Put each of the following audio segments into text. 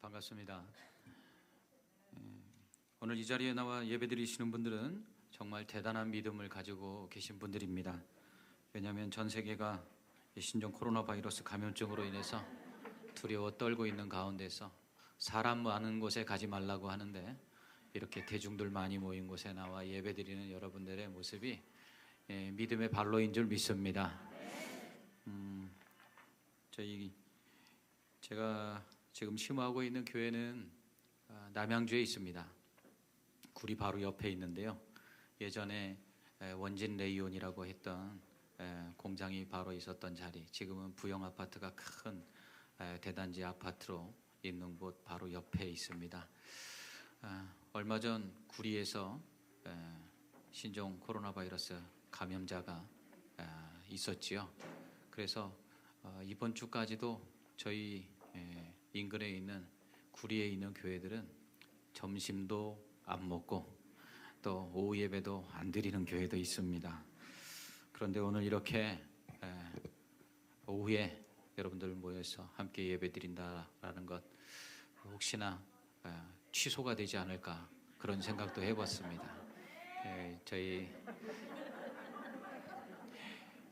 반갑습니다. 오늘 이 자리에 나와 예배드리시는 분들은 정말 대단한 믿음을 가지고 계신 분들입니다. 왜냐하면 전 세계가 신종 코로나 바이러스 감염증으로 인해서 두려워 떨고 있는 가운데서 사람 많은 곳에 가지 말라고 하는데 이렇게 대중들 많이 모인 곳에 나와 예배드리는 여러분들의 모습이 믿음의 발로인 줄 믿습니다. 제가 지금 심호하고 있는 교회는 남양주에 있습니다. 굴이 바로 옆에 있는데요. 예전에 원진 레이온이라고 했던 공장이 바로 있었던 자리, 지금은 부영 아파트가 큰 대단지 아파트로 있는 곳 바로 옆에 있습니다. 얼마 전 구리에서 신종 코로나 바이러스 감염자가 있었지요. 그래서 이번 주까지도 저희 인근에 있는 구리에 있는 교회들은 점심도 안 먹고 또 오후 예배도 안 드리는 교회도 있습니다. 그런데 오늘 이렇게 오후에 여러분들 모여서 함께 예배 드린다라는 것 혹시나 취소가 되지 않을까 그런 생각도 해봤습니다.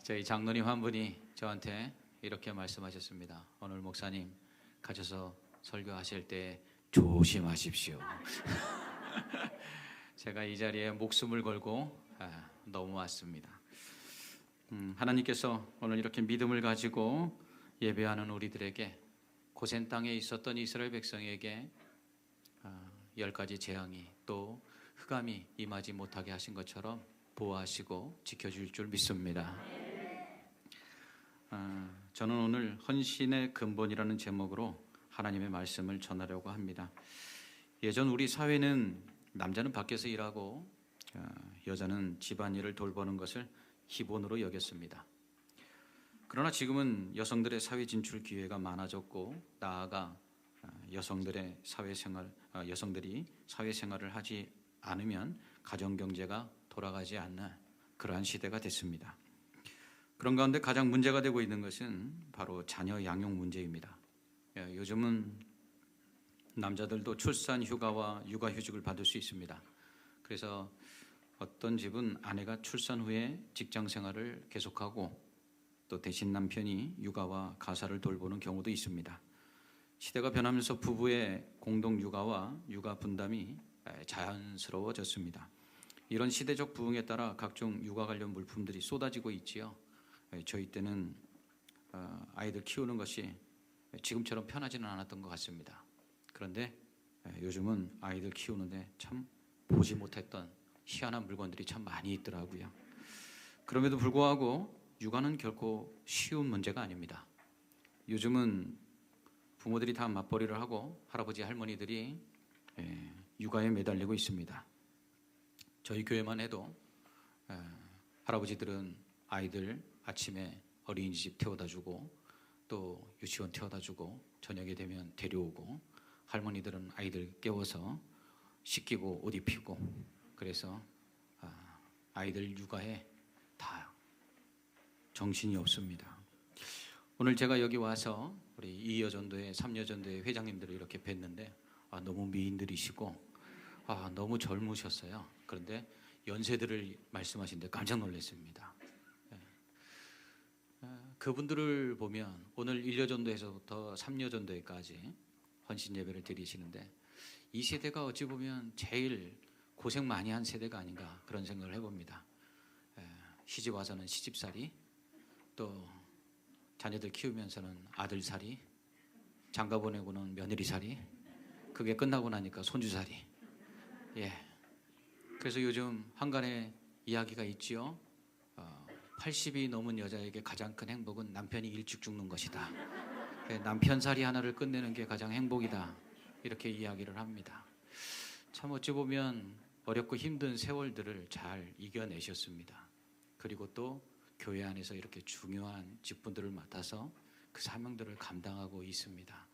저희 장로님 한 분이 저한테 이렇게 말씀하셨습니다. 오늘 목사님 가셔서 설교하실 때 조심하십시오. 제가 이 자리에 목숨을 걸고 넘어왔습니다. 하나님께서 오늘 이렇게 믿음을 가지고 예배하는 우리들에게 고센 땅에 있었던 이스라엘 백성에게 10가지 재앙이 또 흑암이 임하지 못하게 하신 것처럼 보호하시고 지켜줄 줄 믿습니다. 저는 오늘 헌신의 근본이라는 제목으로 하나님의 말씀을 전하려고 합니다. 예전 우리 사회는 남자는 밖에서 일하고 여자는 집안일을 돌보는 것을 기본으로 여겼습니다. 그러나 지금은 여성들의 사회 진출 기회가 많아졌고 나아가 여성들이 사회생활을 하지 않으면 가정경제가 돌아가지 않는 그러한 시대가 됐습니다. 그런 가운데 가장 문제가 되고 있는 것은 바로 자녀 양육 문제입니다. 요즘은 남자들도 출산 휴가와 육아휴직을 받을 수 있습니다. 그래서 어떤 집은 아내가 출산 후에 직장 생활을 계속하고 또 대신 남편이 육아와 가사를 돌보는 경우도 있습니다. 시대가 변하면서 부부의 공동 육아와 육아 분담이 자연스러워졌습니다. 이런 시대적 부흥에 따라 각종 육아 관련 물품들이 쏟아지고 있지요. 저희 때는 아이들 키우는 것이 지금처럼 편하지는 않았던 것 같습니다. 그런데 요즘은 아이들 키우는데 참 보지 못했던 희한한 물건들이 참 많이 있더라고요. 그럼에도 불구하고 육아는 결코 쉬운 문제가 아닙니다. 요즘은 부모들이 다 맞벌이를 하고 할아버지 할머니들이 육아에 매달리고 있습니다. 저희 교회만 해도 할아버지들은 아이들 아침에 어린이집 태워다 주고 또 유치원 태워다 주고 저녁에 되면 데려오고 할머니들은 아이들 깨워서 씻기고 옷 입히고 그래서 아이들 육아에 다 정신이 없습니다. 오늘 제가 여기 와서 우리 2여전도회 3여전도회 회장님들을 이렇게 뵀는데 너무 미인들이시고 너무 젊으셨어요. 그런데 연세들을 말씀하시는데 깜짝 놀랐습니다. 그분들을 보면 오늘 1여전도에서부터 3여전도회까지 헌신 예배를 드리시는데 이 세대가 어찌 보면 제일 고생 많이 한 세대가 아닌가 그런 생각을 해봅니다. 시집 와서는 시집살이, 또 자녀들 키우면서는 아들살이, 장가 보내고는 며느리살이, 그게 끝나고 나니까 손주살이. 그래서 요즘 한간에 이야기가 있지요. 80이 넘은 여자에게 가장 큰 행복은 남편이 일찍 죽는 것이다. 남편살이 하나를 끝내는 게 가장 행복이다. 이렇게 이야기를 합니다. 참 어찌 보면 어렵고 힘든 세월들을 잘 이겨내셨습니다. 그리고 또 교회 안에서 이렇게 중요한 직분들을 맡아서 그 사명들을 감당하고 있습니다.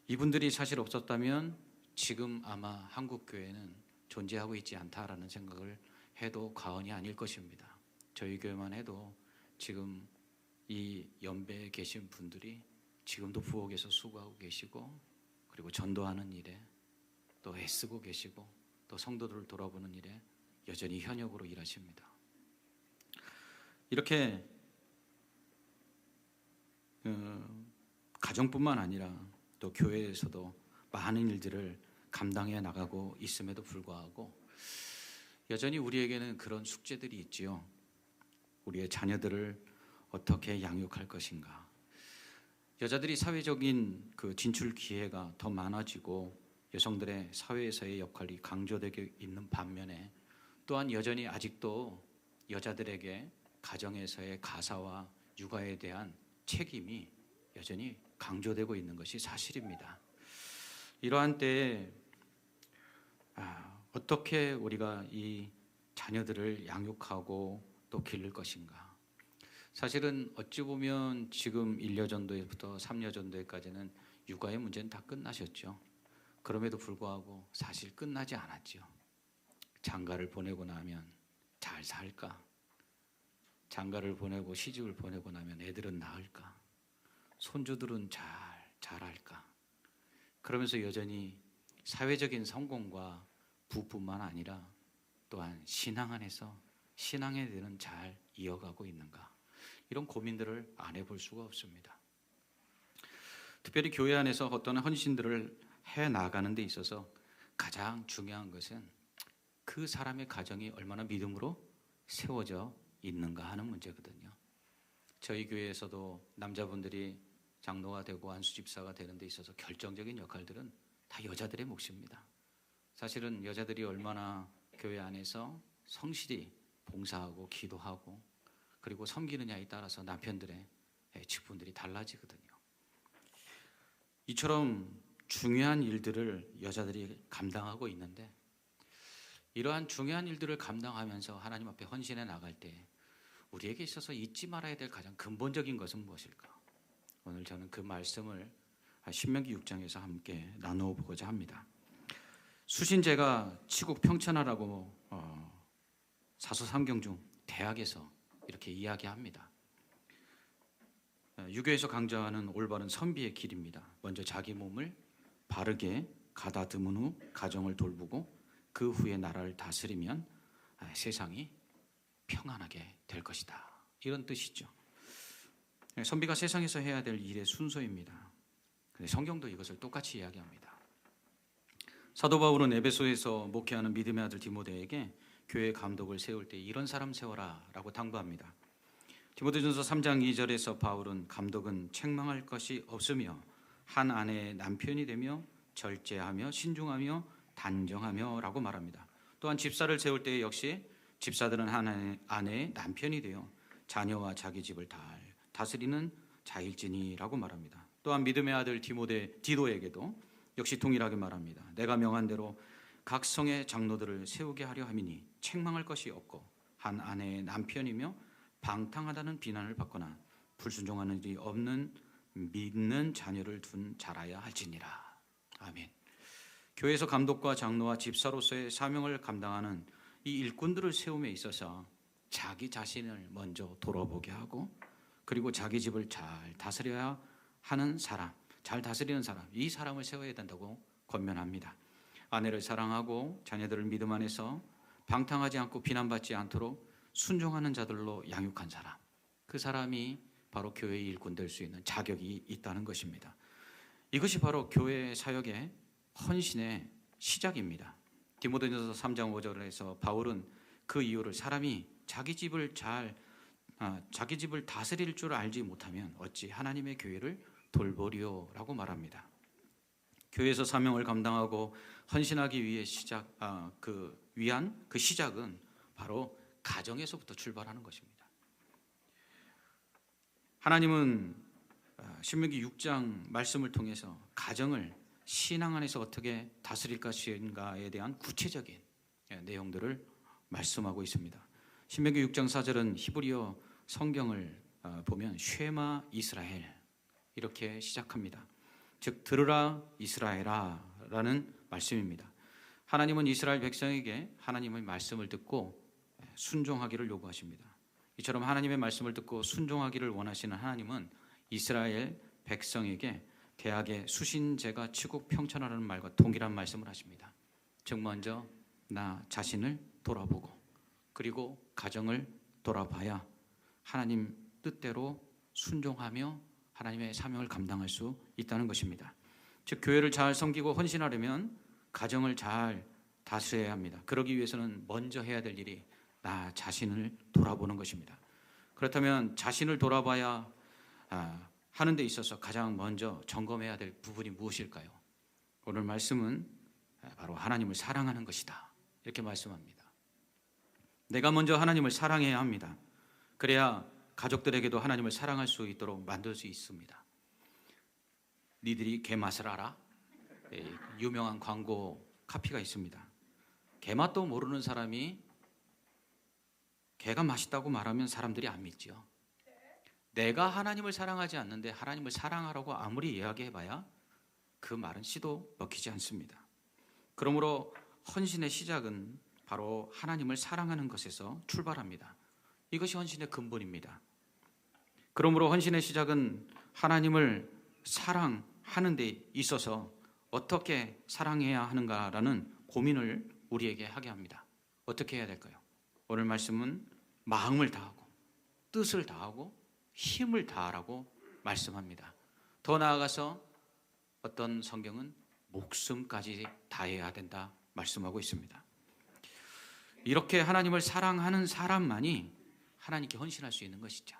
이분들이 사실 없었다면 지금 아마 한국교회는 존재하고 있지 않다라는 생각을 해도 과언이 아닐 것입니다. 저희 교회만 해도 지금 이 연배에 계신 분들이 지금도 부엌에서 수고하고 계시고 그리고 전도하는 일에 또 애쓰고 계시고 또 성도들을 돌아보는 일에 여전히 현역으로 일하십니다. 이렇게 가정뿐만 아니라 또 교회에서도 많은 일들을 감당해 나가고 있음에도 불구하고 여전히 우리에게는 그런 숙제들이 있지요. 우리의 자녀들을 어떻게 양육할 것인가. 여자들이 사회적인 그 진출 기회가 더 많아지고 여성들의 사회에서의 역할이 강조되고 있는 반면에 또한 여전히 아직도 여자들에게 가정에서의 가사와 육아에 대한 책임이 여전히 강조되고 있는 것이 사실입니다. 이러한 때에 어떻게 우리가 이 자녀들을 양육하고 또 기를 것인가. 사실은 어찌 보면 지금 1녀전도에부터 3녀전도에까지는 육아의 문제는 다 끝나셨죠. 그럼에도 불구하고 사실 끝나지 않았죠. 장가를 보내고 나면 잘 살까? 장가를 보내고 시집을 보내고 나면 애들은 낳을까? 손주들은 잘 자랄까? 그러면서 여전히 사회적인 성공과 부뿐만 아니라 또한 신앙 안에서 신앙의 대는 잘 이어가고 있는가? 이런 고민들을 안 해볼 수가 없습니다. 특별히 교회 안에서 어떤 헌신들을 해 나가는 데 있어서 가장 중요한 것은 그 사람의 가정이 얼마나 믿음으로 세워져 있는가 하는 문제거든요. 저희 교회에서도 남자분들이 장로가 되고 안수집사가 되는 데 있어서 결정적인 역할들은 다 여자들의 몫입니다. 사실은 여자들이 얼마나 교회 안에서 성실히 봉사하고 기도하고 그리고 섬기느냐에 따라서 남편들의 직분들이 달라지거든요. 이처럼 중요한 일들을 여자들이 감당하고 있는데 이러한 중요한 일들을 감당하면서 하나님 앞에 헌신해 나갈 때 우리에게 있어서 잊지 말아야 될 가장 근본적인 것은 무엇일까? 오늘 저는 그 말씀을 신명기 6장에서 함께 나누어 보고자 합니다. 수신제가 치국 평천하라고 사서삼경 중 대학에서 이렇게 이야기합니다. 유교에서 강조하는 올바른 선비의 길입니다. 먼저 자기 몸을 바르게 가다듬은 후 가정을 돌보고 그 후에 나라를 다스리면 세상이 평안하게 될 것이다. 이런 뜻이죠. 선비가 세상에서 해야 될 일의 순서입니다. 그런데 성경도 이것을 똑같이 이야기합니다. 사도 바울은 에베소에서 목회하는 믿음의 아들 디모데에게 교회 감독을 세울 때 이런 사람 세워라 라고 당부합니다. 디모데전서 3장 2절에서 바울은 감독은 책망할 것이 없으며 한 아내의 남편이 되며 절제하며 신중하며 단정하며 라고 말합니다. 또한 집사를 세울 때 역시 집사들은 한 아내의 남편이 되어 자녀와 자기 집을 다스리는 자일진이라고 말합니다. 또한 믿음의 아들 디도에게도 역시 동일하게 말합니다. 내가 명한 대로 각 성의 장로들을 세우게 하려 함이니 책망할 것이 없고 한 아내의 남편이며 방탕하다는 비난을 받거나 불순종하는 일이 없는 믿는 자녀를 둔 자라야 할지니라. 아멘. 교회에서 감독과 장로와 집사로서의 사명을 감당하는 이 일꾼들을 세움에 있어서 자기 자신을 먼저 돌아보게 하고 그리고 자기 집을 잘 다스려야 하는 사람, 잘 다스리는 사람, 이 사람을 세워야 된다고 권면합니다. 아내를 사랑하고 자녀들을 믿음 안에서 방탕하지 않고 비난받지 않도록 순종하는 자들로 양육한 사람, 그 사람이 바로 교회의 일꾼 될 수 있는 자격이 있다는 것입니다. 이것이 바로 교회 사역의 헌신의 시작입니다. 디모데전서 3장 5절에서 바울은 그 이유를 사람이 자기 집을 다스릴 줄 알지 못하면 어찌 하나님의 교회를 돌보리요라고 말합니다. 교회에서 사명을 감당하고 헌신하기 위해 위한 그 시작은 바로 가정에서부터 출발하는 것입니다. 하나님은 신명기 6장 말씀을 통해서 가정을 신앙 안에서 어떻게 다스릴 것인가에 대한 구체적인 내용들을 말씀하고 있습니다. 신명기 6장 4절은 히브리어 성경을 보면 쉐마 이스라엘 이렇게 시작합니다. 즉 들으라 이스라엘아 라는 말씀입니다. 하나님은 이스라엘 백성에게 하나님의 말씀을 듣고 순종하기를 요구하십니다. 이처럼 하나님의 말씀을 듣고 순종하기를 원하시는 하나님은 이스라엘 백성에게 개학의 수신제가 치국평천하라는 말과 동일한 말씀을 하십니다. 즉 먼저 나 자신을 돌아보고 그리고 가정을 돌아봐야 하나님 뜻대로 순종하며 하나님의 사명을 감당할 수 있다는 것입니다. 즉 교회를 잘 섬기고 헌신하려면 가정을 잘 다스려야 합니다. 그러기 위해서는 먼저 해야 될 일이 나 자신을 돌아보는 것입니다. 그렇다면 자신을 돌아봐야 하는 데 있어서 가장 먼저 점검해야 될 부분이 무엇일까요? 오늘 말씀은 바로 하나님을 사랑하는 것이다, 이렇게 말씀합니다. 내가 먼저 하나님을 사랑해야 합니다. 그래야 가족들에게도 하나님을 사랑할 수 있도록 만들 수 있습니다. 니들이 개 맛을 알아? 유명한 광고 카피가 있습니다. 개 맛도 모르는 사람이 개가 맛있다고 말하면 사람들이 안 믿죠. 내가 하나님을 사랑하지 않는데 하나님을 사랑하라고 아무리 이야기해봐야 그 말은 씨도 먹히지 않습니다. 그러므로 헌신의 시작은 바로 하나님을 사랑하는 것에서 출발합니다. 이것이 헌신의 근본입니다. 그러므로 헌신의 시작은 하나님을 사랑하는 데 있어서 어떻게 사랑해야 하는가라는 고민을 우리에게 하게 합니다. 어떻게 해야 될까요? 오늘 말씀은 마음을 다하고 뜻을 다하고 힘을 다하라고 말씀합니다. 더 나아가서 어떤 성경은 목숨까지 다해야 된다 말씀하고 있습니다. 이렇게 하나님을 사랑하는 사람만이 하나님께 헌신할 수 있는 것이죠.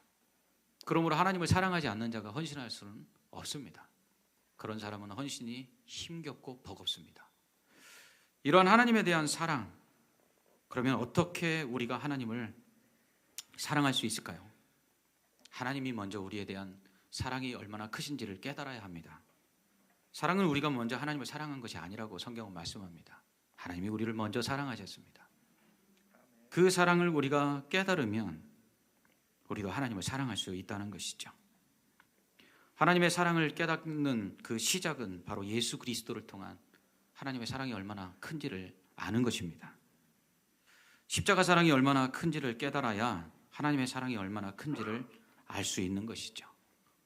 그러므로 하나님을 사랑하지 않는 자가 헌신할 수는 없습니다. 그런 사람은 헌신이 힘겹고 버겁습니다. 이러한 하나님에 대한 사랑, 그러면 어떻게 우리가 하나님을 사랑할 수 있을까요? 하나님이 먼저 우리에 대한 사랑이 얼마나 크신지를 깨달아야 합니다. 사랑은 우리가 먼저 하나님을 사랑한 것이 아니라고 성경은 말씀합니다. 하나님이 우리를 먼저 사랑하셨습니다. 그 사랑을 우리가 깨달으면 우리도 하나님을 사랑할 수 있다는 것이죠. 하나님의 사랑을 깨닫는 그 시작은 바로 예수 그리스도를 통한 하나님의 사랑이 얼마나 큰지를 아는 것입니다. 십자가 사랑이 얼마나 큰지를 깨달아야 하나님의 사랑이 얼마나 큰지를 알 수 있는 것이죠.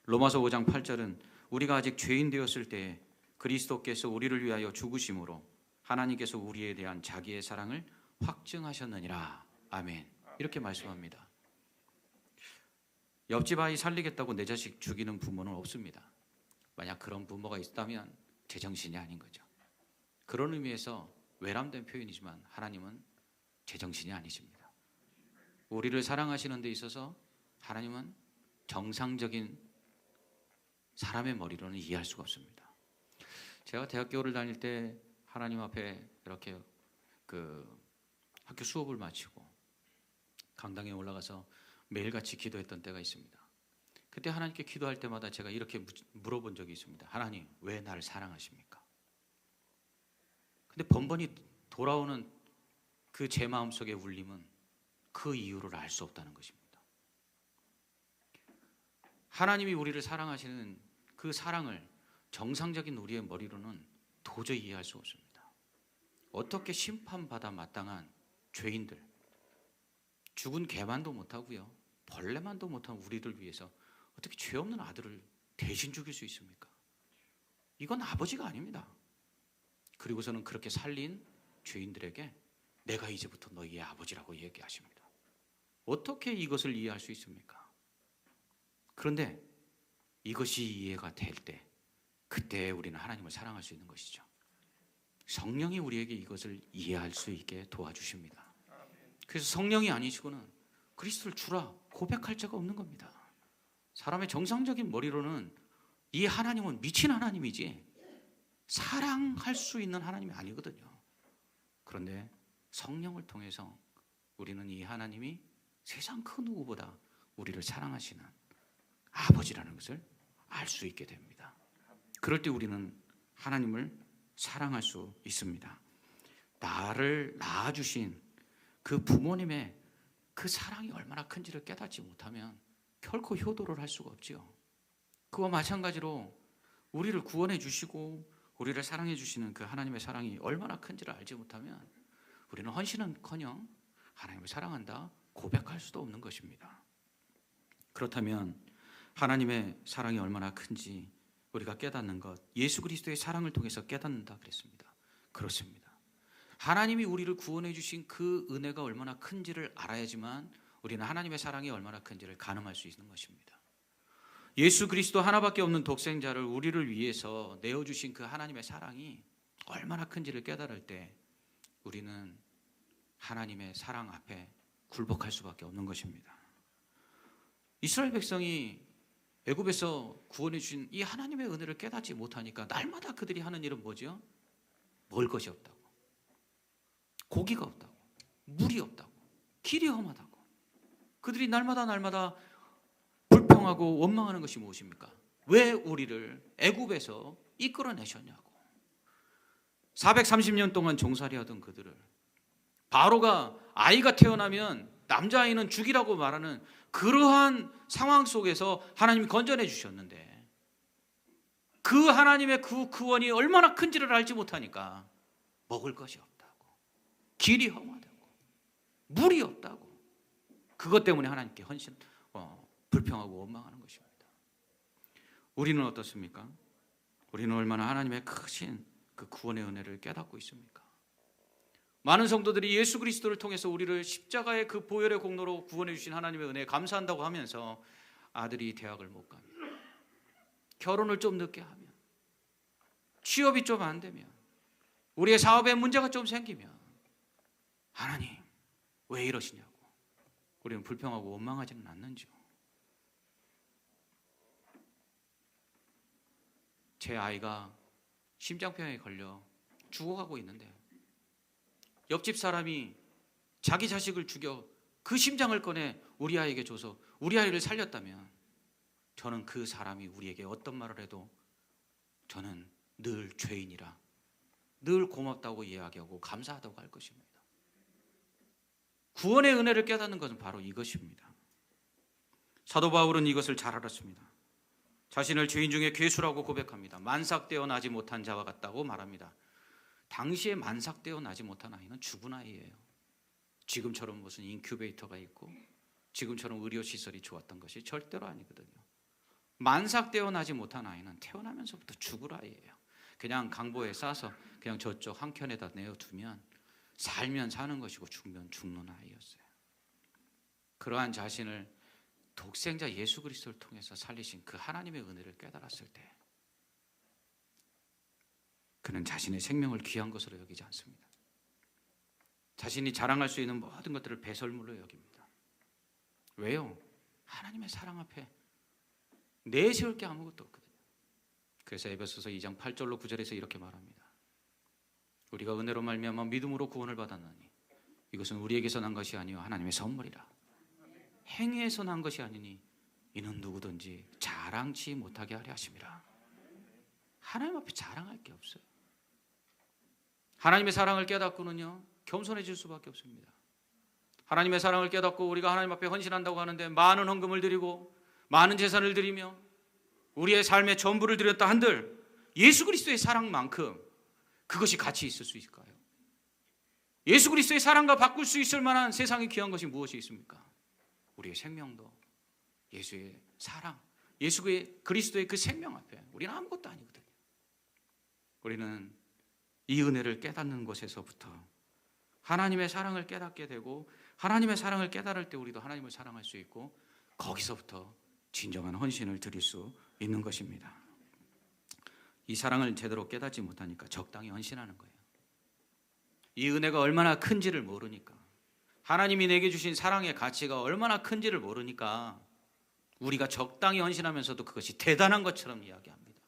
로마서 5장 8절은 우리가 아직 죄인 되었을 때 그리스도께서 우리를 위하여 죽으심으로 하나님께서 우리에 대한 자기의 사랑을 확증하셨느니라. 아멘. 이렇게 말씀합니다. 옆집 아이 살리겠다고 내 자식 죽이는 부모는 없습니다. 만약 그런 부모가 있다면 제정신이 아닌 거죠. 그런 의미에서 외람된 표현이지만 하나님은 제정신이 아니십니다. 우리를 사랑하시는 데 있어서 하나님은 정상적인 사람의 머리로는 이해할 수가 없습니다. 제가 대학교를 다닐 때 하나님 앞에 이렇게 학교 수업을 마치고 강당에 올라가서 매일같이 기도했던 때가 있습니다. 그때 하나님께 기도할 때마다 제가 이렇게 물어본 적이 있습니다. 하나님, 왜 나를 사랑하십니까? 근데 번번이 돌아오는 그 제 마음속의 울림은 그 이유를 알 수 없다는 것입니다. 하나님이 우리를 사랑하시는 그 사랑을 정상적인 우리의 머리로는 도저히 이해할 수 없습니다. 어떻게 심판받아 마땅한 죄인들, 죽은 개만도 못하고요, 벌레만도 못한 우리를 위해서 어떻게 죄 없는 아들을 대신 죽일 수 있습니까? 이건 아버지가 아닙니다. 그리고서는 그렇게 살린 죄인들에게 내가 이제부터 너희의 아버지라고 얘기하십니다. 어떻게 이것을 이해할 수 있습니까? 그런데 이것이 이해가 될 때, 그때 우리는 하나님을 사랑할 수 있는 것이죠. 성령이 우리에게 이것을 이해할 수 있게 도와주십니다. 그래서 성령이 아니시고는 그리스도를 주라 고백할 자가 없는 겁니다. 사람의 정상적인 머리로는 이 하나님은 미친 하나님이지 사랑할 수 있는 하나님이 아니거든요. 그런데 성령을 통해서 우리는 이 하나님이 세상 그 누구보다 우리를 사랑하시는 아버지라는 것을 알 수 있게 됩니다. 그럴 때 우리는 하나님을 사랑할 수 있습니다. 나를 낳아주신 그 부모님의 그 사랑이 얼마나 큰지를 깨닫지 못하면 결코 효도를 할 수가 없지요. 그와 마찬가지로 우리를 구원해 주시고 우리를 사랑해 주시는 그 하나님의 사랑이 얼마나 큰지를 알지 못하면 우리는 헌신은커녕 하나님을 사랑한다 고백할 수도 없는 것입니다. 그렇다면 하나님의 사랑이 얼마나 큰지 우리가 깨닫는 것, 예수 그리스도의 사랑을 통해서 깨닫는다 그랬습니다. 그렇습니다. 하나님이 우리를 구원해 주신 그 은혜가 얼마나 큰지를 알아야지만 우리는 하나님의 사랑이 얼마나 큰지를 가늠할 수 있는 것입니다. 예수 그리스도 하나밖에 없는 독생자를 우리를 위해서 내어주신 그 하나님의 사랑이 얼마나 큰지를 깨달을 때 우리는 하나님의 사랑 앞에 굴복할 수밖에 없는 것입니다. 이스라엘 백성이 애굽에서 구원해 주신 이 하나님의 은혜를 깨닫지 못하니까 날마다 그들이 하는 일은 뭐죠? 먹을 것이 없다고, 고기가 없다고, 물이 없다고, 길이 험하다고. 그들이 날마다 불평하고 원망하는 것이 무엇입니까? 왜 우리를 애굽에서 이끌어내셨냐고. 430년 동안 종살이하던 그들을 바로가 아이가 태어나면 남자아이는 죽이라고 말하는 그러한 상황 속에서 하나님이 건져내 주셨는데 그 하나님의 그 구원이 얼마나 큰지를 알지 못하니까 먹을 것이 없다고, 길이 험하다고, 물이 없다고, 그것 때문에 하나님께 불평하고 원망하는 것입니다. 우리는 어떻습니까? 우리는 얼마나 하나님의 크신 그 구원의 은혜를 깨닫고 있습니까? 많은 성도들이 예수 그리스도를 통해서 우리를 십자가의 그 보혈의 공로로 구원해 주신 하나님의 은혜에 감사한다고 하면서 아들이 대학을 못 가면, 결혼을 좀 늦게 하면, 취업이 좀 안 되면, 우리의 사업에 문제가 좀 생기면 하나님 왜 이러시냐고 우리는 불평하고 원망하지는 않는지요. 제 아이가 심장병에 걸려 죽어가고 있는데 옆집 사람이 자기 자식을 죽여 그 심장을 꺼내 우리 아이에게 줘서 우리 아이를 살렸다면 저는 그 사람이 우리에게 어떤 말을 해도 저는 늘 죄인이라 늘 고맙다고 이야기하고 감사하다고 할 것입니다. 구원의 은혜를 깨닫는 것은 바로 이것입니다. 사도 바울은 이것을 잘 알았습니다. 자신을 죄인 중에 괴수라고 고백합니다. 만삭되어 나지 못한 자와 같다고 말합니다. 당시에 만삭되어 나지 못한 아이는 죽은 아이예요. 지금처럼 무슨 인큐베이터가 있고 지금처럼 의료시설이 좋았던 것이 절대로 아니거든요. 만삭되어 나지 못한 아이는 태어나면서부터 죽을 아이예요. 그냥 강보에 싸서 그냥 저쪽 한켠에다 내어두면 살면 사는 것이고 죽으면 죽는 아이였어요. 그러한 자신을 독생자 예수 그리스도를 통해서 살리신 그 하나님의 은혜를 깨달았을 때 그는 자신의 생명을 귀한 것으로 여기지 않습니다. 자신이 자랑할 수 있는 모든 것들을 배설물로 여깁니다. 왜요? 하나님의 사랑 앞에 내세울 게 아무것도 없거든요. 그래서 에베소서 2장 8절로 9절에서 이렇게 말합니다. 우리가 은혜로 말미암아 믿음으로 구원을 받았나니 이것은 우리에게서 난 것이 아니요 하나님의 선물이라. 행위에서 난 것이 아니니 이는 누구든지 자랑치 못하게 하려 하심이라. 하나님 앞에 자랑할 게 없어요. 하나님의 사랑을 깨닫고는요 겸손해질 수밖에 없습니다. 하나님의 사랑을 깨닫고 우리가 하나님 앞에 헌신한다고 하는데 많은 헌금을 드리고 많은 재산을 드리며 우리의 삶의 전부를 드렸다 한들 예수 그리스도의 사랑만큼 그것이 가치 있을 수 있을까요? 예수 그리스도의 사랑과 바꿀 수 있을 만한 세상에 귀한 것이 무엇이 있습니까? 우리의 생명도 예수의 사랑, 예수 그리스도의 그 생명 앞에 우리는 아무것도 아니거든요. 우리는 이 은혜를 깨닫는 것에서부터 하나님의 사랑을 깨닫게 되고 하나님의 사랑을 깨달을 때 우리도 하나님을 사랑할 수 있고 거기서부터 진정한 헌신을 드릴 수 있는 것입니다. 이 사랑을 제대로 깨닫지 못하니까 적당히 헌신하는 거예요. 이 은혜가 얼마나 큰지를 모르니까 하나님이 내게 주신 사랑의 가치가 얼마나 큰지를 모르니까 우리가 적당히 헌신하면서도 그것이 대단한 것처럼 이야기합니다.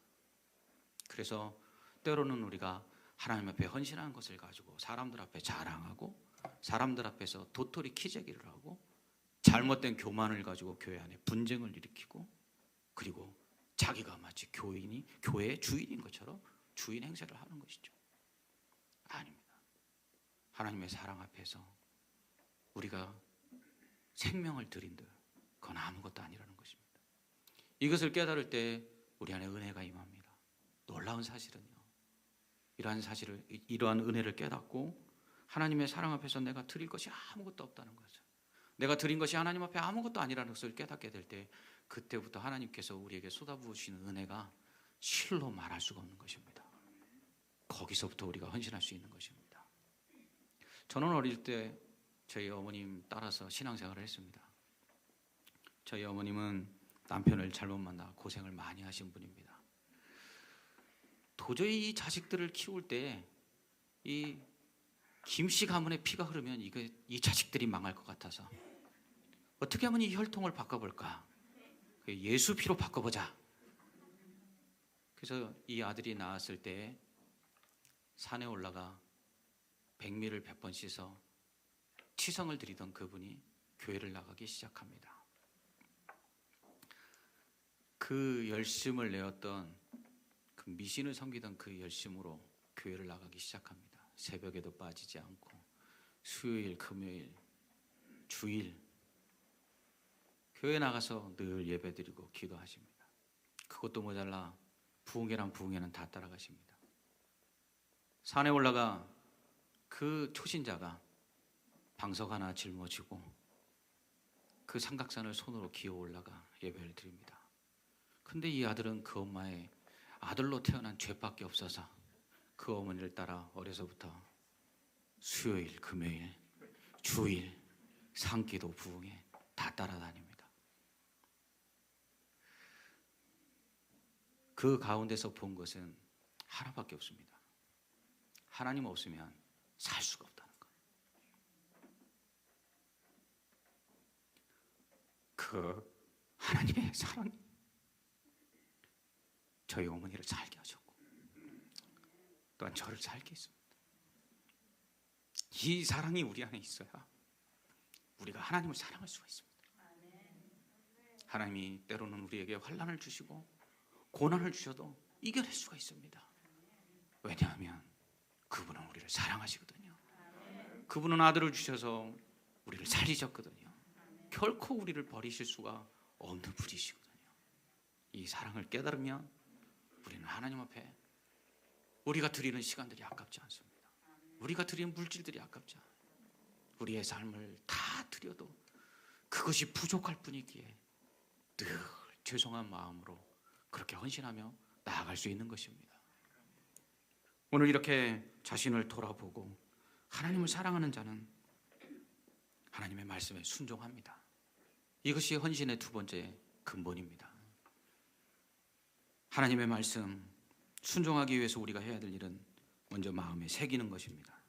그래서 때로는 우리가 하나님 앞에 헌신한 것을 가지고 사람들 앞에 자랑하고 사람들 앞에서 도토리 키재기를 하고 잘못된 교만을 가지고 교회 안에 분쟁을 일으키고 그리고 자기가 마치 교회의 주인인 것처럼 주인 행세를 하는 것이죠. 아닙니다. 하나님의 사랑 앞에서 우리가 생명을 드린들 그건 아무것도 아니라는 것입니다. 이것을 깨달을 때 우리 안에 은혜가 임합니다. 놀라운 사실은요. 이러한 은혜를 깨닫고 하나님의 사랑 앞에서 내가 드릴 것이 아무것도 없다는 거죠. 내가 드린 것이 하나님 앞에 아무것도 아니라는 것을 깨닫게 될 때 그때부터 하나님께서 우리에게 쏟아부으시는 은혜가 실로 말할 수가 없는 것입니다. 거기서부터 우리가 헌신할 수 있는 것입니다. 저는 어릴 때 저희 어머님 따라서 신앙생활을 했습니다. 저희 어머님은 남편을 잘못 만나 고생을 많이 하신 분입니다. 도저히 이 자식들을 키울 때 이 김씨 가문의 피가 흐르면 이 자식들이 망할 것 같아서 어떻게 하면 이 혈통을 바꿔볼까? 예수 피로 바꿔보자. 그래서 이 아들이 낳았을 때 산에 올라가 백미를 100번 씻어 치성을 드리던 그분이 교회를 나가기 시작합니다. 그 열심을 내었던 그 미신을 섬기던 그 열심으로 교회를 나가기 시작합니다. 새벽에도 빠지지 않고 수요일, 금요일, 주일 교회 나가서 늘 예배드리고 기도하십니다. 그것도 모자라 부흥회란 부흥회는 다 따라가십니다. 산에 올라가 그 초신자가 방석 하나 짊어지고 그 삼각산을 손으로 기어 올라가 예배를 드립니다. 근데 이 아들은 그 엄마의 아들로 태어난 죄밖에 없어서 그 어머니를 따라 어려서부터 수요일, 금요일, 주일, 상기도, 부흥회 다 따라다닙니다. 그 가운데서 본 것은 하나밖에 없습니다. 하나님 없으면 살 수가 없다는 것. 그 하나님의 사랑이 저희 어머니를 살게 하셨고 또한 저를 살게 했습니다. 이 사랑이 우리 안에 있어야 우리가 하나님을 사랑할 수가 있습니다. 하나님이 때로는 우리에게 환난을 주시고 고난을 주셔도 이겨낼 수가 있습니다. 왜냐하면 그분은 우리를 사랑하시거든요. 그분은 아들을 주셔서 우리를 살리셨거든요. 결코 우리를 버리실 수가 없는 분이시거든요. 이 사랑을 깨달으면 우리는 하나님 앞에 우리가 드리는 시간들이 아깝지 않습니다. 우리가 드리는 물질들이 아깝지 않아요. 우리의 삶을 다 드려도 그것이 부족할 뿐이기에 늘 죄송한 마음으로 그렇게 헌신하며 나아갈 수 있는 것입니다. 오늘 이렇게 자신을 돌아보고 하나님을 사랑하는 자는 하나님의 말씀에 순종합니다. 이것이 헌신의 두 번째 근본입니다. 하나님의 말씀 순종하기 위해서 우리가 해야 될 일은 먼저 마음에 새기는 것입니다.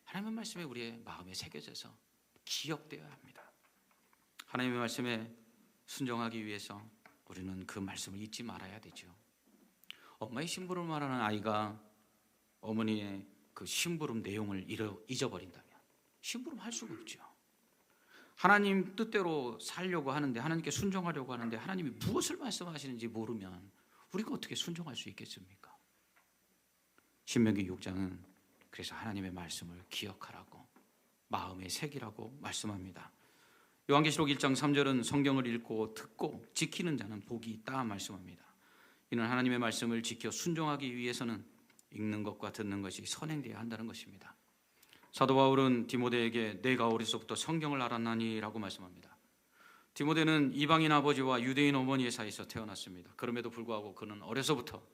하나님의 말씀에 우리의 마음에 새겨져서 기억되어야 합니다. 하나님의 말씀에 순종하기 위해서 우리는 그 말씀을 잊지 말아야 되죠. 엄마의 심부름을 하는 아이가 어머니의 그 심부름 내용을 잊어버린다면 심부름 할 수가 없죠. 하나님 뜻대로 살려고 하는데, 하나님께 순종하려고 하는데 하나님이 무엇을 말씀하시는지 모르면 우리가 어떻게 순종할 수 있겠습니까? 신명기 6장은 그래서 하나님의 말씀을 기억하라고, 마음에 새기라고 말씀합니다. 요한계시록 1장 3절은 성경을 읽고 듣고 지키는 자는 복이 있다 말씀합니다. 이는 하나님의 말씀을 지켜 순종하기 위해서는 읽는 것과 듣는 것이 선행되어야 한다는 것입니다. 사도 바울은 디모데에게 내가 어려서부터 성경을 알았나니 라고 말씀합니다. 디모데는 이방인 아버지와 유대인 어머니의 사이에서 태어났습니다. 그럼에도 불구하고 그는 어려서부터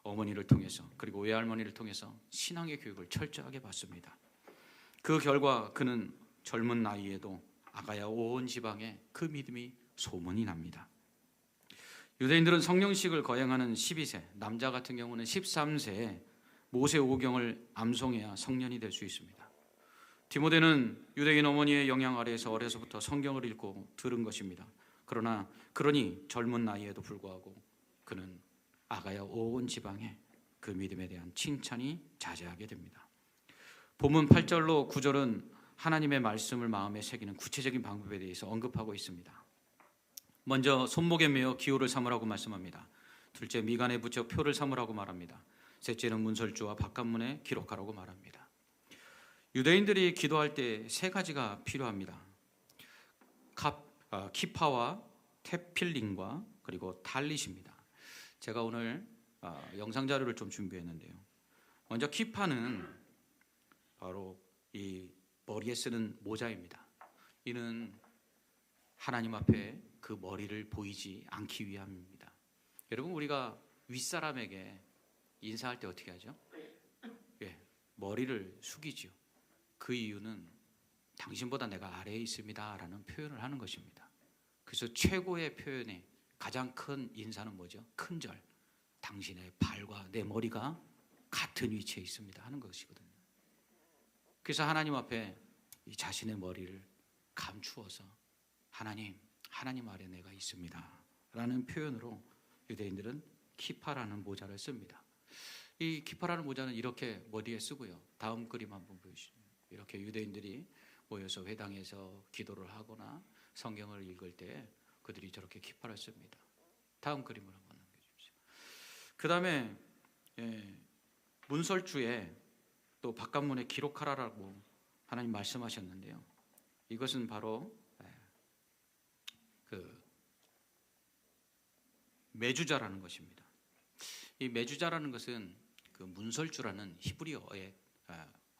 어머니를 통해서 그리고 외할머니를 통해서 신앙의 교육을 철저하게 받습니다. 그 결과 그는 젊은 나이에도 아가야 온 지방에 그 믿음이 소문이 납니다. 유대인들은 성령식을 거행하는 12세, 남자 같은 경우는 13세에 모세 오경을 암송해야 성년이 될 수 있습니다. 디모데는 유대인 어머니의 영향 아래에서 어려서부터 성경을 읽고 들은 것입니다. 그러니 젊은 나이에도 불구하고 그는 아가야 온 지방에 그 믿음에 대한 칭찬이 자자하게 됩니다. 본문 8절로 9절은 하나님의 말씀을 마음에 새기는 구체적인 방법에 대해서 언급하고 있습니다. 먼저 손목에 매어 기호를 삼으라고 말씀합니다. 둘째, 미간에 붙여 표를 삼으라고 말합니다. 셋째는 문설주와 바깥문에 기록하라고 말합니다. 유대인들이 기도할 때 세 가지가 필요합니다. 키파와 테필린과 그리고 탈릿입니다. 제가 오늘 영상 자료를 좀 준비했는데요. 먼저 키파는 바로 이 머리에 쓰는 모자입니다. 이는 하나님 앞에 그 머리를 보이지 않기 위함입니다. 여러분, 우리가 윗사람에게 인사할 때 어떻게 하죠? 예, 머리를 숙이죠. 그 이유는 당신보다 내가 아래에 있습니다 라는 표현을 하는 것입니다. 그래서 최고의 표현이 가장 큰 인사는 뭐죠? 큰절. 당신의 발과 내 머리가 같은 위치에 있습니다 하는 것이거든요. 그래서 하나님 앞에 이 자신의 머리를 감추어서 하나님 아래 내가 있습니다 라는 표현으로 유대인들은 키파라는 모자를 씁니다. 이 키파라는 모자는 이렇게 머리에 쓰고요. 다음 그림 한번 보여주시죠. 이렇게 유대인들이 모여서 회당에서 기도를 하거나 성경을 읽을 때 그들이 저렇게 키파를 씁니다. 다음 그림을 한번 남겨주십시오. 그 다음에 문설주에 또 바깥문에 기록하라라고 하나님 말씀하셨는데요. 이것은 바로 그 메주자라는 것입니다. 이 메주자라는 것은 그 문설주라는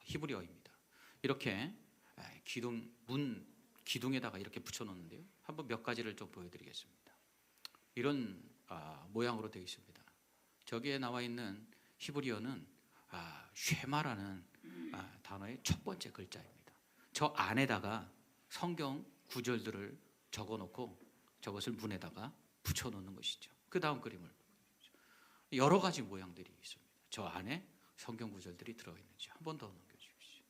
히브리어입니다. 이렇게 기둥에다가 이렇게 붙여놓는데요. 한번 몇 가지를 좀 보여드리겠습니다. 이런 모양으로 되어 있습니다. 저기에 나와 있는 히브리어는 쉐마라는 단어의 첫 번째 글자입니다. 저 안에다가 성경 구절들을 적어놓고 저것을 문에다가 붙여놓는 것이죠. 그 다음 그림을 여러 가지 모양들이 있습니다. 저 안에 성경 구절들이 들어있는지 한 번 더 넘겨주십시오.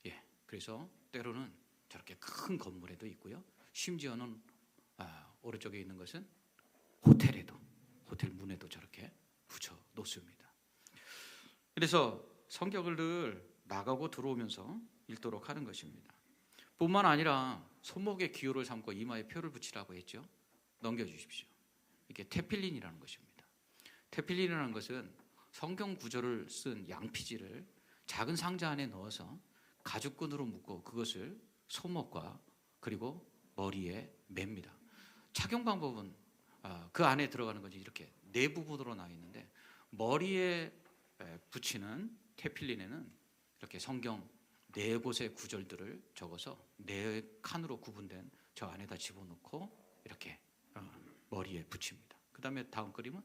예, 그래서 때로는 저렇게 큰 건물에도 있고요. 심지어는 오른쪽에 있는 것은 호텔에도, 호텔 문에도 저렇게 붙여 놓습니다. 그래서 성경을 늘 나가고 들어오면서 읽도록 하는 것입니다. 뿐만 아니라 손목에 기호를 삼고 이마에 표를 붙이라고 했죠. 넘겨주십시오. 이게 테필린이라는 것입니다. 테필린이라는 것은 성경 구절을 쓴 양피지를 작은 상자 안에 넣어서 가죽끈으로 묶고 그것을 손목과 그리고 머리에 맵니다. 착용 방법은 그 안에 들어가는 것이 이렇게 네 부분으로 나와 있는데, 머리에 붙이는 테필린에는 이렇게 성경 네 곳의 구절들을 적어서 네 칸으로 구분된 저 안에다 집어넣고 이렇게 머리에 붙입니다. 그 다음에 다음 그림은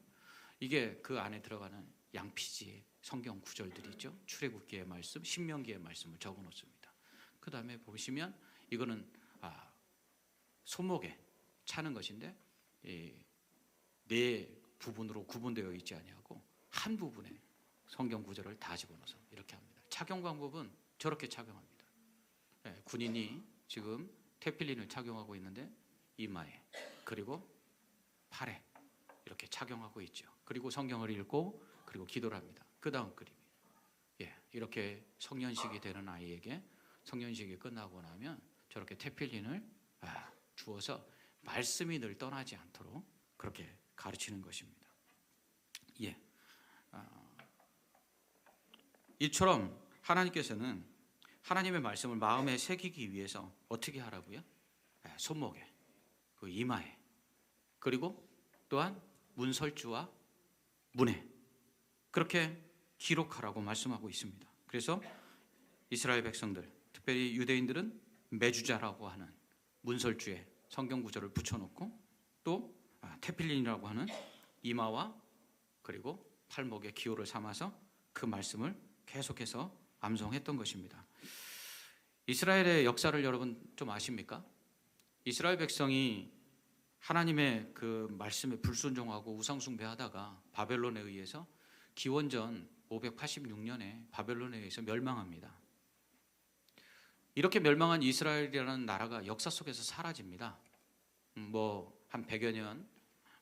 이게 그 안에 들어가는 양피지의 성경 구절들이 있죠. 출애굽기의 말씀, 신명기의 말씀을 적어 놓습니다. 그 다음에 보시면 이거는 손목에 차는 것인데 네 부분으로 구분되어 있지 아니하고 한 부분에 성경 구절을 다 집어넣어서 이렇게 합니다. 착용 방법은 저렇게 착용합니다. 군인이 지금 테필린을 착용하고 있는데 이마에 그리고 팔에 이렇게 착용하고 있죠. 그리고 성경을 읽고 그리고 기도를 합니다. 그 다음 그림이에요. 이렇게 성년식이 되는 아이에게 성년식이 끝나고 나면 저렇게 테필린을 주어서 말씀이 늘 떠나지 않도록 그렇게 가르치는 것입니다. 이처럼 하나님께서는 하나님의 말씀을 마음에 새기기 위해서 어떻게 하라고요? 손목에, 그 이마에, 그리고 또한 문설주와 문에 그렇게 기록하라고 말씀하고 있습니다. 그래서 이스라엘 백성들, 특별히 유대인들은 메주자라고 하는 문설주에 성경 구절을 붙여놓고 또 테필린이라고 하는 이마와 그리고 팔목에 기호를 삼아서 그 말씀을 계속해서 암송했던 것입니다. 이스라엘의 역사를 여러분 좀 아십니까? 이스라엘 백성이 하나님의 그 말씀에 불순종하고 우상숭배하다가 바벨론에 의해서 기원전 586년에 바벨론에 의해서 멸망합니다. 이렇게 멸망한 이스라엘이라는 나라가 역사 속에서 사라집니다. 한 100여 년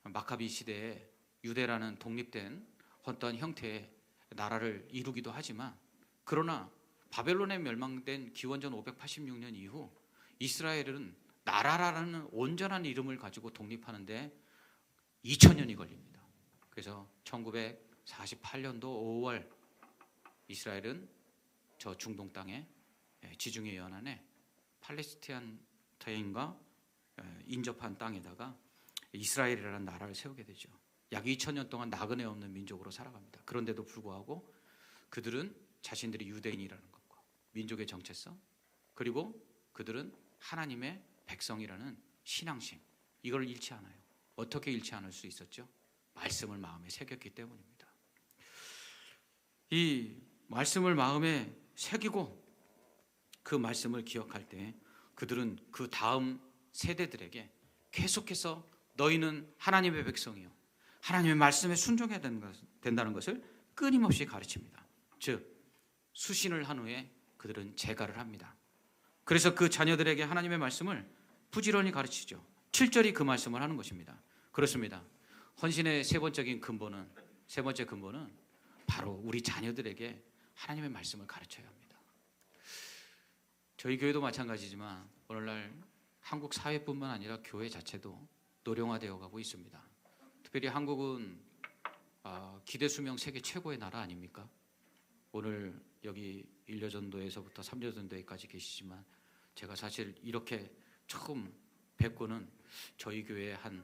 마카비 시대에 유대라는 독립된 어떠한 형태의 나라를 이루기도 하지만, 그러나 바벨론에 멸망된 기원전 586년 이후 이스라엘은 나라라는 온전한 이름을 가지고 독립하는데 2000년이 걸립니다. 그래서 1948년도 5월 이스라엘은 저 중동 땅에 지중해 연안에 팔레스타인과 인접한 땅에다가 이스라엘이라는 나라를 세우게 되죠. 약 2000년 동안 나그네 없는 민족으로 살아갑니다. 그런데도 불구하고 그들은 자신들이 유대인이라는 것과 민족의 정체성, 그리고 그들은 하나님의 백성이라는 신앙심, 이걸 잃지 않아요. 어떻게 잃지 않을 수 있었죠? 말씀을 마음에 새겼기 때문입니다. 이 말씀을 마음에 새기고 그 말씀을 기억할 때 그들은 그 다음 세대들에게 계속해서 너희는 하나님의 백성이요, 하나님의 말씀에 순종해야 된다는 것을 끊임없이 가르칩니다. 즉 수신을 한 후에 그들은 재가를 합니다. 그래서 그 자녀들에게 하나님의 말씀을 부지런히 가르치죠. 7절이 그 말씀을 하는 것입니다. 그렇습니다. 헌신의 세 번째 근본은 바로 우리 자녀들에게 하나님의 말씀을 가르쳐야 합니다. 저희 교회도 마찬가지지만 오늘날 한국 사회뿐만 아니라 교회 자체도 노령화되어 가고 있습니다. 특별히 한국은 기대수명 세계 최고의 나라 아닙니까? 오늘 여기 1녀전도에서부터 3녀전도에까지 계시지만 제가 사실 이렇게 처음 뵙고는 저희 교회 한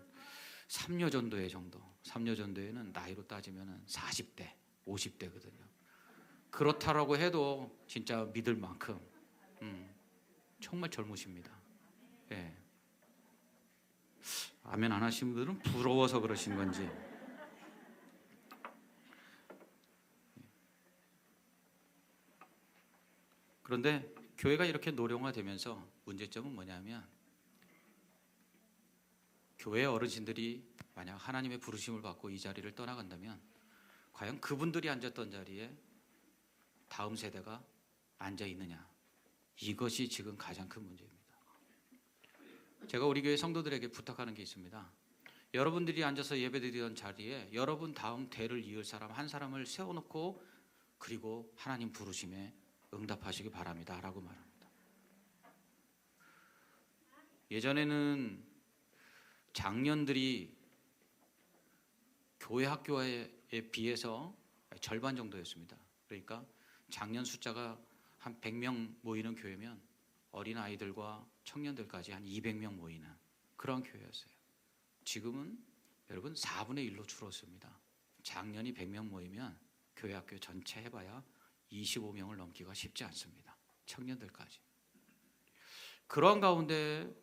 3녀전도회 정도, 3녀전도회는 나이로 따지면 40대, 50대거든요. 그렇다라고 해도 진짜 믿을 만큼 정말 젊으십니다. 예. 아멘 안 하시는 분들은 부러워서 그러신 건지. 그런데 교회가 이렇게 노령화되면서 문제점은 뭐냐면 교회 어르신들이 만약 하나님의 부르심을 받고 이 자리를 떠나간다면 과연 그분들이 앉았던 자리에 다음 세대가 앉아 있느냐, 이것이 지금 가장 큰 문제입니다. 제가 우리 교회 성도들에게 부탁하는 게 있습니다. 여러분들이 앉아서 예배드리던 자리에 여러분 다음 대를 이을 사람 한 사람을 세워놓고 그리고 하나님 부르심에 응답하시기 바랍니다 라고 말합니다. 예전에는 장년들이 교회 학교에 비해서 절반 정도였습니다. 그러니까 장년 숫자가 한 100명 모이는 교회면 어린아이들과 청년들까지 한 200명 모이는 그런 교회였어요. 지금은 여러분 4분의 1로 줄었습니다. 장년이 100명 모이면 교회 학교 전체 해봐야 25명을 넘기가 쉽지 않습니다. 청년들까지. 그런 가운데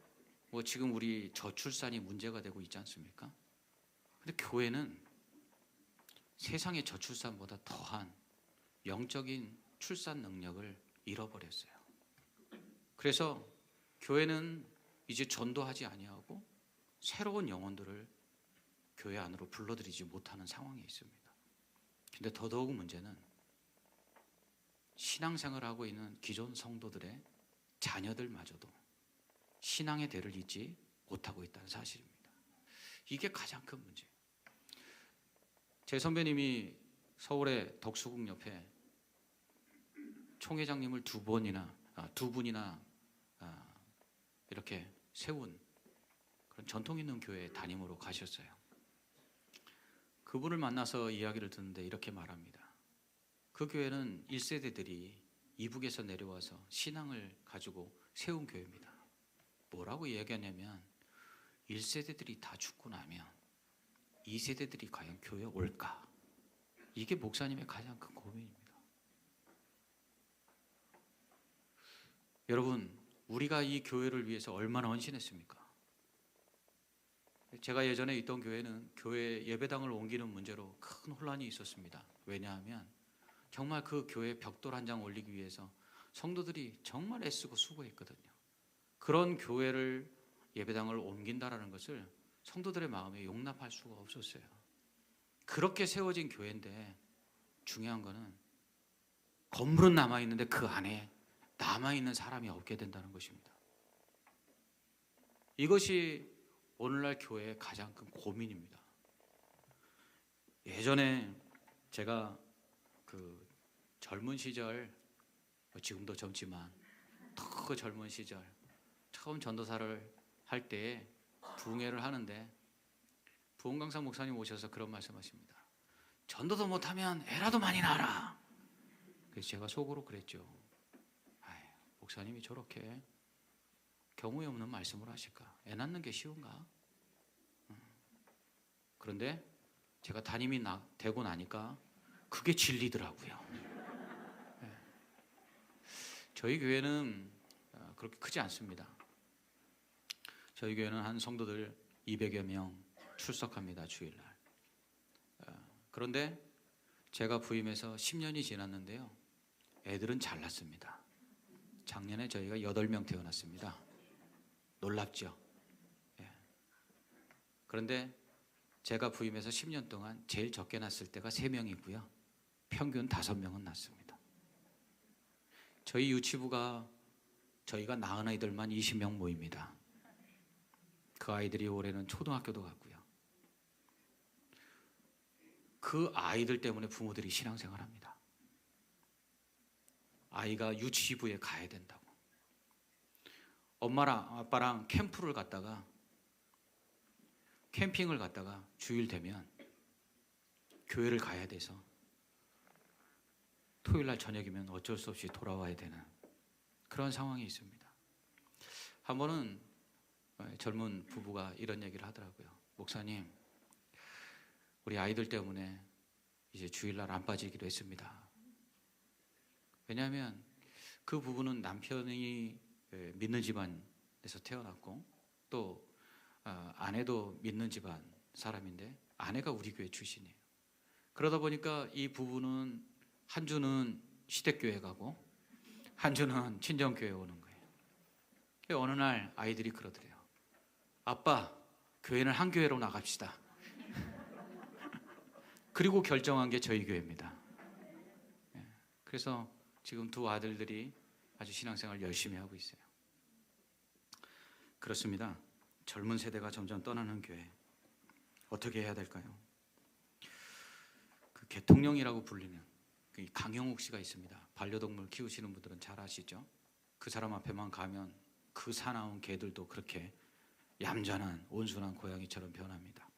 지금 우리 저출산이 문제가 되고 있지 않습니까? 근데 교회는 세상의 저출산보다 더한 영적인 출산 능력을 잃어버렸어요. 그래서 교회는 이제 전도하지 아니하고 새로운 영혼들을 교회 안으로 불러들이지 못하는 상황에 있습니다. 근데 더더욱 문제는 신앙생활을 하고 있는 기존 성도들의 자녀들마저도 신앙의 대를 잇지 못하고 있다는 사실입니다. 이게 가장 큰 문제예요. 제 선배님이 서울의 덕수궁 옆에 총회장님을 두 분이나 이렇게 세운 그런 전통 있는 교회 담임으로 가셨어요. 그분을 만나서 이야기를 듣는데 이렇게 말합니다. 그 교회는 1세대들이 이북에서 내려와서 신앙을 가지고 세운 교회입니다. 뭐라고 이야기하냐면 1세대들이 다 죽고 나면 2세대들이 과연 교회에 올까? 이게 목사님의 가장 큰 고민입니다. 여러분, 우리가 이 교회를 위해서 얼마나 헌신했습니까? 제가 예전에 있던 교회는 교회 예배당을 옮기는 문제로 큰 혼란이 있었습니다. 왜냐하면 정말 그 교회 벽돌 한 장 올리기 위해서 성도들이 정말 애쓰고 수고했거든요. 그런 교회를 예배당을 옮긴다라는 것을 성도들의 마음에 용납할 수가 없었어요. 그렇게 세워진 교회인데 중요한 거는 건물은 남아있는데 그 안에 남아있는 사람이 없게 된다는 것입니다. 이것이 오늘날 교회의 가장 큰 고민입니다. 예전에 제가 그 젊은 시절, 지금도 젊지만 더 젊은 시절 처음 전도사를 할 때에 부흥회를 하는데 부흥강사 목사님 오셔서 그런 말씀하십니다. 전도도 못하면 애라도 많이 낳아라. 그래서 제가 속으로 그랬죠. 목사님이 저렇게 경우에 없는 말씀을 하실까? 애 낳는 게 쉬운가? 그런데 제가 담임이 되고 나니까 그게 진리더라고요. 저희 교회는 그렇게 크지 않습니다. 저희 교회는 한 성도들 200여 명 출석합니다. 주일날. 그런데 제가 부임해서 10년이 지났는데요. 애들은 잘났습니다. 작년에 저희가 8명 태어났습니다. 놀랍죠? 예. 그런데 제가 부임해서 10년 동안 제일 적게 낳았을 때가 3명이고요. 평균 5명은 낳습니다. 저희 유치부가 저희가 낳은 아이들만 20명 모입니다. 그 아이들이 올해는 초등학교도 갔고요. 그 아이들 때문에 부모들이 신앙생활합니다. 아이가 유치부에 가야 된다고. 엄마랑 아빠랑 캠핑을 갔다가 주일 되면 교회를 가야 돼서 토요일 날 저녁이면 어쩔 수 없이 돌아와야 되는 그런 상황이 있습니다. 한 번은 젊은 부부가 이런 얘기를 하더라고요. 목사님, 우리 아이들 때문에 이제 주일날 안 빠지기로 했습니다. 왜냐하면 그 부부는 남편이 믿는 집안에서 태어났고 또 아내도 믿는 집안 사람인데 아내가 우리 교회 출신이에요. 그러다 보니까 이 부부는 한 주는 시댁교회 가고 한 주는 친정교회 오는 거예요. 어느 날 아이들이 그러더래요. 아빠, 교회는 한 교회로 나갑시다. 그리고 결정한 게 저희 교회입니다. 그래서 지금 두 아들들이 아주 신앙생활 열심히 하고 있어요. 그렇습니다. 젊은 세대가 점점 떠나는 교회 어떻게 해야 될까요? 그 개통령이라고 불리는 그 강영욱 씨가 있습니다. 반려동물 키우시는 분들은 잘 아시죠? 그 사람 앞에만 가면 그 사나운 개들도 그렇게 얌전한 온순한 고양이처럼 변합니다.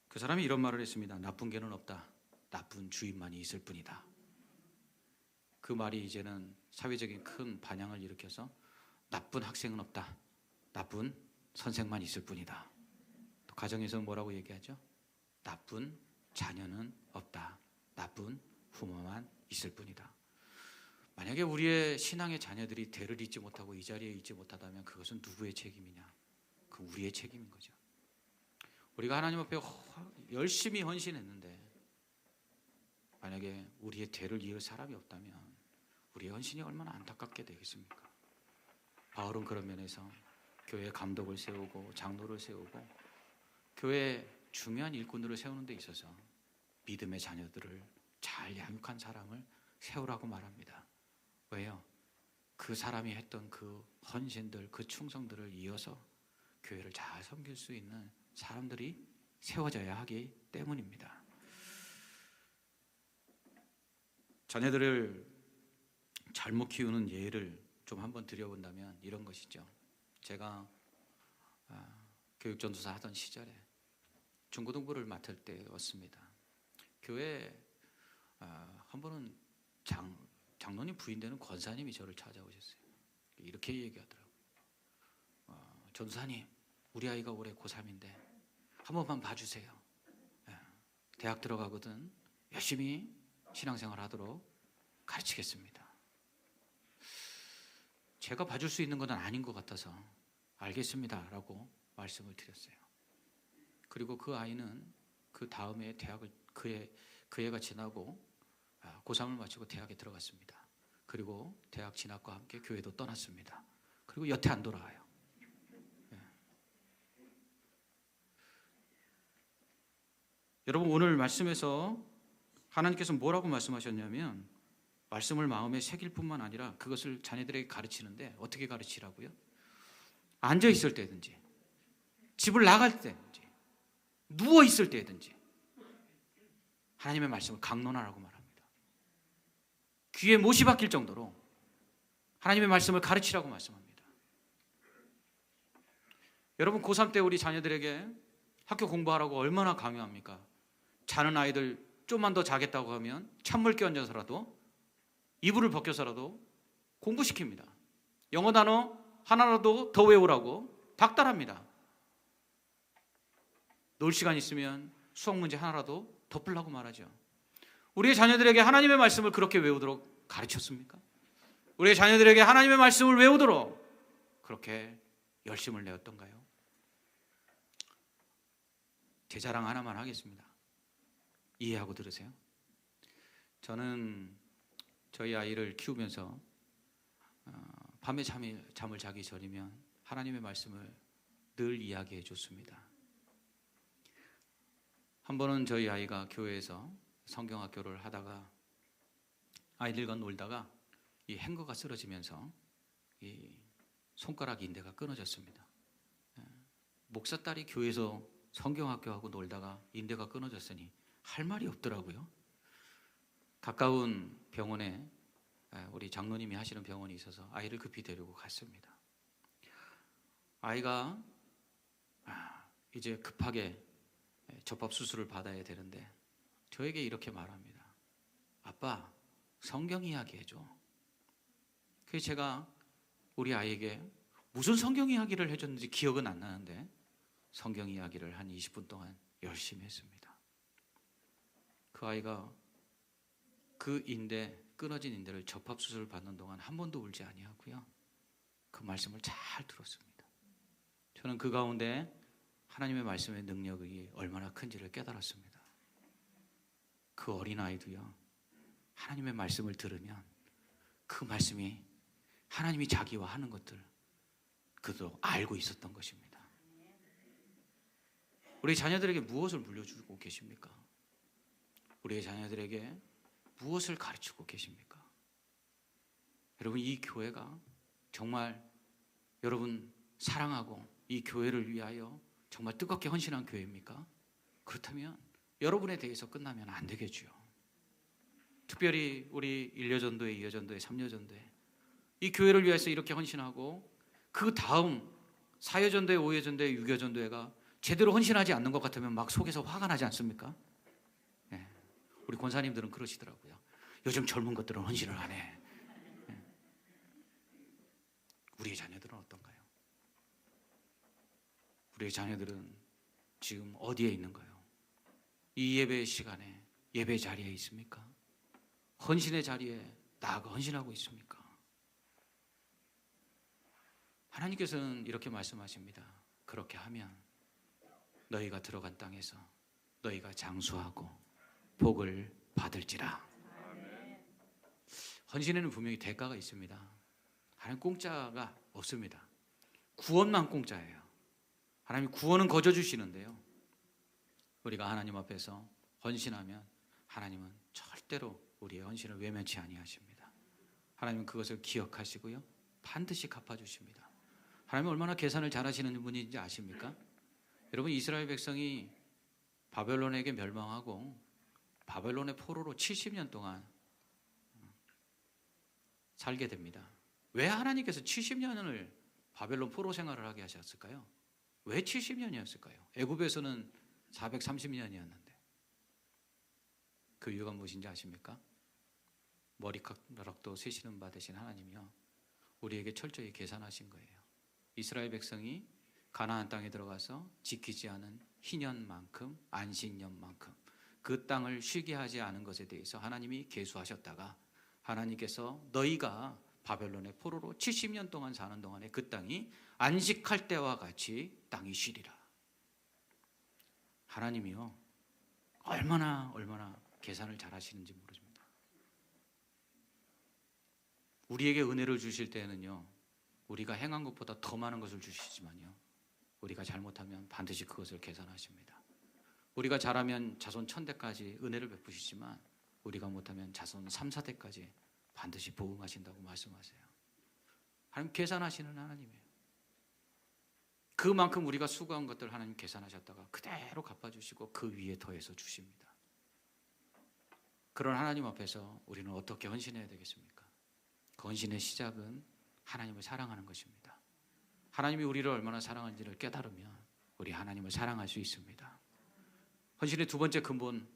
그 사람이 이런 말을 했습니다. 나쁜 개는 없다. 나쁜 주인만이 있을 뿐이다. 그 말이 이제는 사회적인 큰 반향을 일으켜서 나쁜 학생은 없다. 나쁜 선생만 있을 뿐이다. 또 가정에서는 뭐라고 얘기하죠? 나쁜 자녀는 없다. 나쁜 부모만 있을 뿐이다. 만약에 우리의 신앙의 자녀들이 대를 잇지 못하고 이 자리에 있지 못하다면 그것은 누구의 책임이냐? 그 우리의 책임인 거죠. 우리가 하나님 앞에 열심히 헌신했는데 만약에 우리의 대를 이을 사람이 없다면 우리의 헌신이 얼마나 안타깝게 되겠습니까? 바울은 그런 면에서 교회 감독을 세우고 장로를 세우고 교회 중요한 일꾼들을 세우는 데 있어서 믿음의 자녀들을 잘 양육한 사람을 세우라고 말합니다. 왜요? 그 사람이 했던 그 헌신들, 그 충성들을 이어서 교회를 잘 섬길 수 있는 사람들이 세워져야 하기 때문입니다. 자녀들을 잘못 키우는 예를 좀 한번 드려본다면 이런 것이죠. 제가 교육전도사 하던 시절에 중고등부를 맡을 때였습니다. 교회 한 번은 장로님 부인 되는 권사님이 저를 찾아오셨어요. 이렇게 얘기하더라고요. 전도사님, 우리 아이가 올해 고3인데 한 번만 봐주세요. 대학 들어가거든 열심히 신앙생활 하도록 가르치겠습니다. 제가 봐줄 수 있는 건 아닌 것 같아서 알겠습니다 라고 말씀을 드렸어요. 그리고 그 아이는 그 다음에 대학을 그 애가 지나고 고3을 마치고 대학에 들어갔습니다. 그리고 대학 진학과 함께 교회도 떠났습니다. 그리고 여태 안 돌아와요. 여러분, 오늘 말씀에서 하나님께서 뭐라고 말씀하셨냐면 말씀을 마음에 새길 뿐만 아니라 그것을 자녀들에게 가르치는데 어떻게 가르치라고요? 앉아 있을 때든지 집을 나갈 때든지 누워 있을 때든지 하나님의 말씀을 강론하라고 말합니다. 귀에 못이 박힐 정도로 하나님의 말씀을 가르치라고 말씀합니다. 여러분, 고3 때 우리 자녀들에게 학교 공부하라고 얼마나 강요합니까? 자는 아이들 좀만 더 자겠다고 하면 찬물 끼얹어서라도 이불을 벗겨서라도 공부시킵니다. 영어 단어 하나라도 더 외우라고 닥달합니다. 놀 시간 있으면 수학 문제 하나라도 더 풀라고 말하죠. 우리의 자녀들에게 하나님의 말씀을 그렇게 외우도록 가르쳤습니까? 우리의 자녀들에게 하나님의 말씀을 외우도록 그렇게 열심을 내었던가요? 제 자랑 하나만 하겠습니다. 이해하고 들으세요. 저는 저희 아이를 키우면서 밤에 잠을 자기 전이면 하나님의 말씀을 늘 이야기해 줬습니다. 한 번은 저희 아이가 교회에서 성경학교를 하다가 아이들과 놀다가 이 행거가 쓰러지면서 이 손가락 인대가 끊어졌습니다. 목사 딸이 교회에서 성경학교하고 놀다가 인대가 끊어졌으니 할 말이 없더라고요. 가까운 병원에 우리 장로님이 하시는 병원이 있어서 아이를 급히 데리고 갔습니다. 아이가 이제 급하게 접합 수술을 받아야 되는데 저에게 이렇게 말합니다. 아빠, 성경 이야기 해줘. 그래서 제가 우리 아이에게 무슨 성경 이야기를 해줬는지 기억은 안 나는데 성경 이야기를 한 20분 동안 열심히 했습니다. 그 아이가 그 끊어진 인대를 접합 수술을 받는 동안 한 번도 울지 아니하고요. 그 말씀을 잘 들었습니다. 저는 그 가운데 하나님의 말씀의 능력이 얼마나 큰지를 깨달았습니다. 그 어린아이도요, 하나님의 말씀을 들으면 그 말씀이 하나님이 자기와 하는 것들 그도 알고 있었던 것입니다. 우리 자녀들에게 무엇을 물려주고 계십니까? 우리의 자녀들에게 무엇을 가르치고 계십니까? 여러분, 이 교회가 정말 여러분 사랑하고 이 교회를 위하여 정말 뜨겁게 헌신한 교회입니까? 그렇다면 여러분에 대해서 끝나면 안 되겠죠. 특별히 우리 1여전도회, 2여전도회, 3여전도회 이 교회를 위해서 이렇게 헌신하고 그 다음 4여전도회, 5여전도회, 6여전도회가 제대로 헌신하지 않는 것 같으면 막 속에서 화가 나지 않습니까? 네. 우리 권사님들은 그러시더라고요. 요즘 젊은 것들은 헌신을 안 해. 네. 우리의 자녀들은 어떤가요? 우리의 자녀들은 지금 어디에 있는가요? 이 예배 시간에 예배 자리에 있습니까? 헌신의 자리에 나아가 헌신하고 있습니까? 하나님께서는 이렇게 말씀하십니다. 그렇게 하면 너희가 들어간 땅에서 너희가 장수하고 복을 받을지라. 헌신에는 분명히 대가가 있습니다. 하나님 공짜가 없습니다. 구원만 공짜예요. 하나님 구원은 거저 주시는데요, 우리가 하나님 앞에서 헌신하면 하나님은 절대로 우리의 헌신을 외면치 아니하십니다. 하나님은 그것을 기억하시고요, 반드시 갚아주십니다. 하나님은 얼마나 계산을 잘하시는 분인지 아십니까? 여러분, 이스라엘 백성이 바벨론에게 멸망하고 바벨론의 포로로 70년 동안 살게 됩니다. 왜 하나님께서 70년을 바벨론 포로 생활을 하게 하셨을까요? 왜 70년이었을까요? 애굽에서는 430년이었는데 그 이유가 무엇인지 아십니까? 머리카락도 세시는 바 되신 하나님이요, 우리에게 철저히 계산하신 거예요. 이스라엘 백성이 가나안 땅에 들어가서 지키지 않은 희년만큼, 안식년만큼 그 땅을 쉬게 하지 않은 것에 대해서 하나님이 계수하셨다가 하나님께서 너희가 바벨론의 포로로 70년 동안 사는 동안에 그 땅이 안식할 때와 같이 땅이 쉬리라. 하나님이요, 얼마나 계산을 잘 하시는지 모릅니다. 우리에게 은혜를 주실 때는요, 우리가 행한 것보다 더 많은 것을 주시지만요, 우리가 잘못하면 반드시 그것을 계산하십니다. 우리가 잘하면 자손 1000대까지 은혜를 베푸시지만 우리가 못하면 자손 3, 4대까지 반드시 보응하신다고 말씀하세요. 하나님 계산하시는 하나님이에요. 그만큼 우리가 수고한 것들 하나님 계산하셨다가 그대로 갚아주시고 그 위에 더해서 주십니다. 그런 하나님 앞에서 우리는 어떻게 헌신해야 되겠습니까? 그 헌신의 시작은 하나님을 사랑하는 것입니다. 하나님이 우리를 얼마나 사랑하는지를 깨달으면 우리 하나님을 사랑할 수 있습니다. 헌신의 두 번째 근본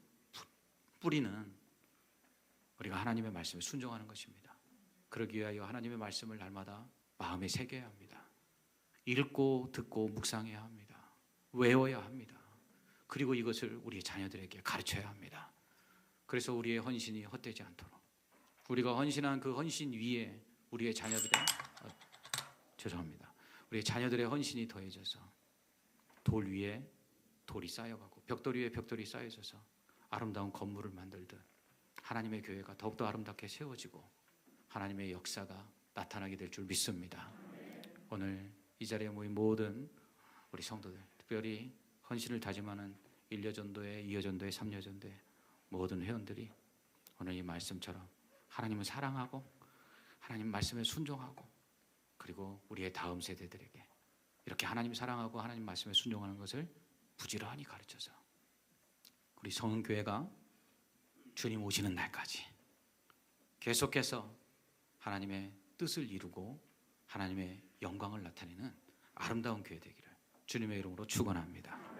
뿌리는 우리가 하나님의 말씀에 순종하는 것입니다. 그러기 위하여 하나님의 말씀을 날마다 마음에 새겨야 합니다. 읽고 듣고 묵상해야 합니다. 외워야 합니다. 그리고 이것을 우리의 자녀들에게 가르쳐야 합니다. 그래서 우리의 헌신이 헛되지 않도록 우리가 헌신한 그 헌신 위에 우리의 자녀들의 헌신이 더해져서 돌 위에 돌이 쌓여가고 벽돌 위에 벽돌이 쌓여져서 아름다운 건물을 만들듯 하나님의 교회가 더욱더 아름답게 세워지고 하나님의 역사가 나타나게 될 줄 믿습니다. 오늘 이 자리에 모인 모든 우리 성도들, 특별히 헌신을 다짐하는 1여전도회, 2여전도회, 3여전도회 모든 회원들이 오늘 이 말씀처럼 하나님을 사랑하고 하나님 말씀에 순종하고 그리고 우리의 다음 세대들에게 이렇게 하나님 사랑하고 하나님 말씀에 순종하는 것을 부지런히 가르쳐서 우리 성은교회가 주님 오시는 날까지 계속해서 하나님의 뜻을 이루고 하나님의 영광을 나타내는 아름다운 교회 되기를 주님의 이름으로 축원합니다.